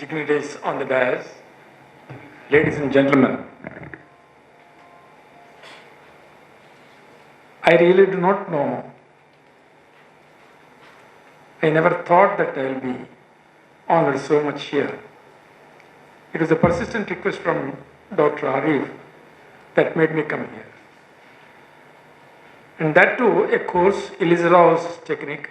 dignitaries on the dais, ladies and gentlemen, I really do not know. I never thought that I will be honored so much here. It was a persistent request from Dr. Arif that made me come here. And that too, a course, ILIZAROV's technique,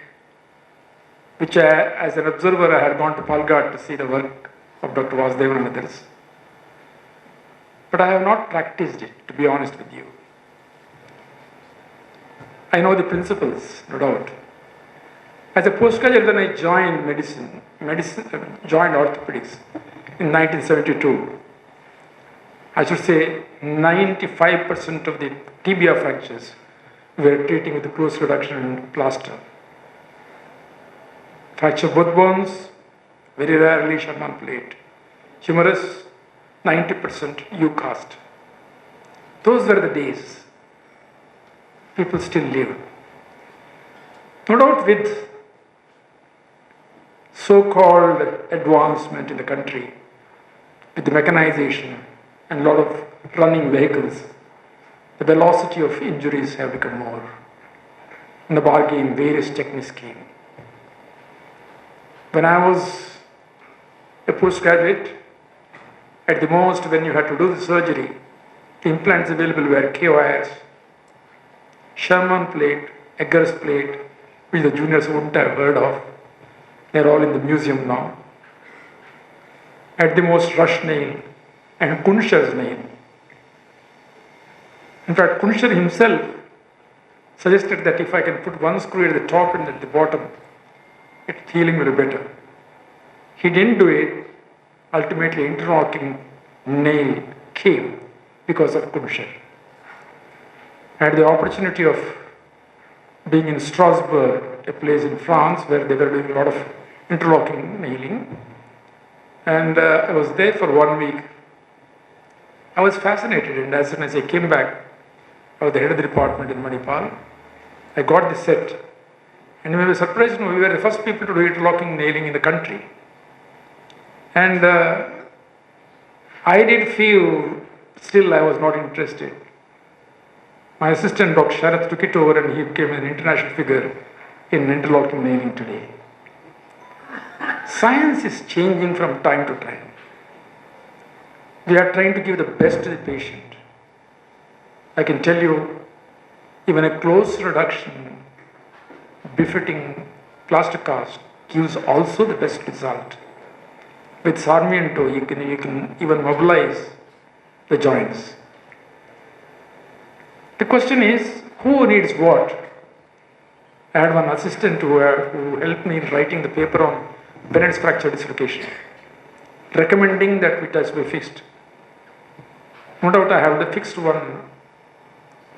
which as an observer I had gone to Palghat to see the work of Dr. Vasudevan and others. But I have not practiced it, to be honest with you. I know the principles, no doubt. As a postgraduate, when I joined joined orthopedics in 1972, I should say 95% of the tibia fractures were treating with close reduction and plaster. Fracture both bones, very rarely Sherman plate. Humerus, 90% U-cast. Those were the days. People still live. No doubt with so-called advancement in the country, with the mechanization and a lot of running vehicles, the velocity of injuries have become more. In the bargain, various techniques came. When I was a postgraduate, at the most when you had to do the surgery, the implants available were K-wires, Sherman plate, Eggers plate, which the juniors wouldn't have heard of. They're all in the museum now. At the most, rush nail and Kunsher's nail. In fact, Kunsher himself suggested that if I can put one screw at the top and at the bottom, its healing will be better. He didn't do it. Ultimately, interlocking nail came because of Kunsher. I had the opportunity of being in Strasbourg, a place in France where they were doing a lot of interlocking nailing. And I was there for 1 week. I was fascinated, and as soon as I came back, I was the head of the department in Manipal. I got the set, and we were surprised. We were the first people to do interlocking nailing in the country. And I did feel, still I was not interested. My assistant, Dr. Sharath, took it over and he became an international figure in interlocking nailing today. Science is changing from time to time. We are trying to give the best to the patient. I can tell you, even a close reduction befitting plaster cast gives also the best result. With Sarmiento, you can even mobilize the joints. The question is, who needs what? I had one assistant who helped me in writing the paper on Bennett's fracture dislocation, recommending that it has to be fixed. No doubt I have the fixed one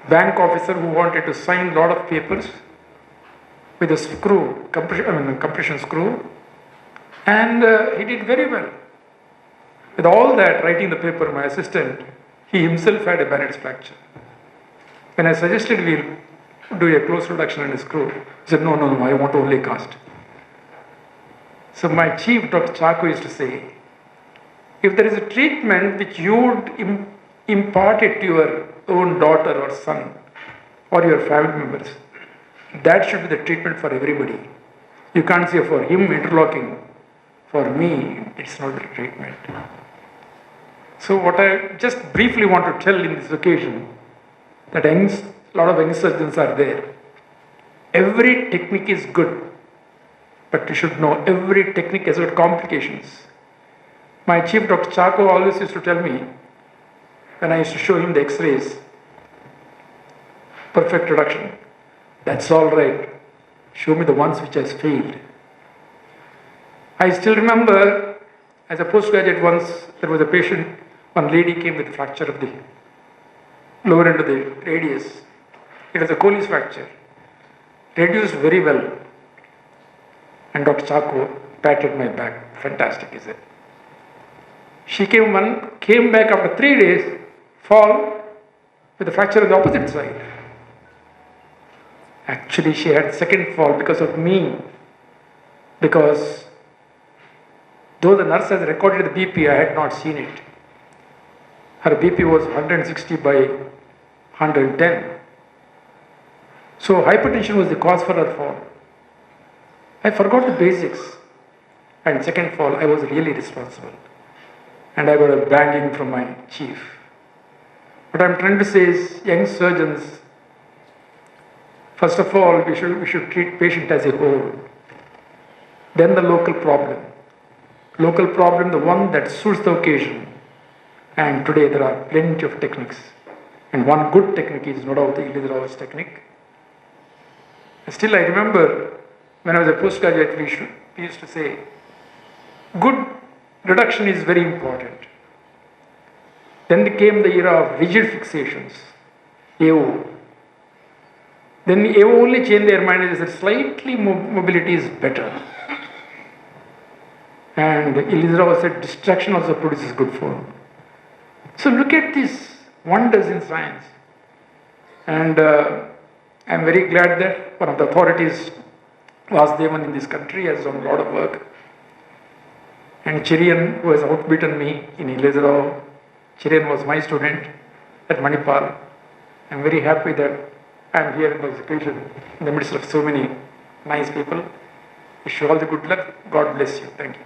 bank officer who wanted to sign a lot of papers with a screw, compression screw, and he did very well. With all that, writing the paper, my assistant, he himself had a Bennett's fracture. When I suggested we'll do a close reduction and a screw, he said, no, I want only cast. So my chief, Dr. Chako, used to say, if there is a treatment which you would impart it to your own daughter or son or your family members, that should be the treatment for everybody. You can't say for him interlocking, for me, it's not the treatment. So what I just briefly want to tell in this occasion, that a lot of young surgeons are there. Every technique is good, but you should know every technique has got complications. My chief, Dr. Chako, always used to tell me, when I used to show him the x-rays, perfect reduction, that's all right, show me the ones which has failed. I still remember, as a postgraduate once, there was a patient, one lady came with a fracture of the lower end of the radius. It was a Colles fracture. Reduced very well. And Dr. Chako patted my back. Fantastic, is it? She came back after 3 days, fall with a fracture on the opposite side. Actually, she had second fall because of me. Because Though the nurse has recorded the BP, I had not seen it. Her BP was 160 by 110. So hypertension was the cause for her fall. I forgot the basics. And second fall, I was really responsible. And I got a banging from my chief. What I'm trying to say is, young surgeons, first of all, we should treat patient as a whole. Then the local problem. Local problem, the one that suits the occasion. And today there are plenty of techniques. And one good technique is no doubt the ILIZAROV's technique. Still I remember when I was a postgraduate, we used to say, good reduction is very important. Then came the era of rigid fixations, AO. Then AO only changed their mind and said slightly mobility is better. And ILIZAROV said distraction also produces good form. So look at these wonders in science. And I'm very glad that one of the authorities, Vasudevan in this country, has done a lot of work. And Chirian, who has outbeaten me in ILIZAROV, Chirian was my student at Manipal. I'm very happy that I'm here in this occasion, in the midst of so many nice people. Wish you all the good luck. God bless you. Thank you.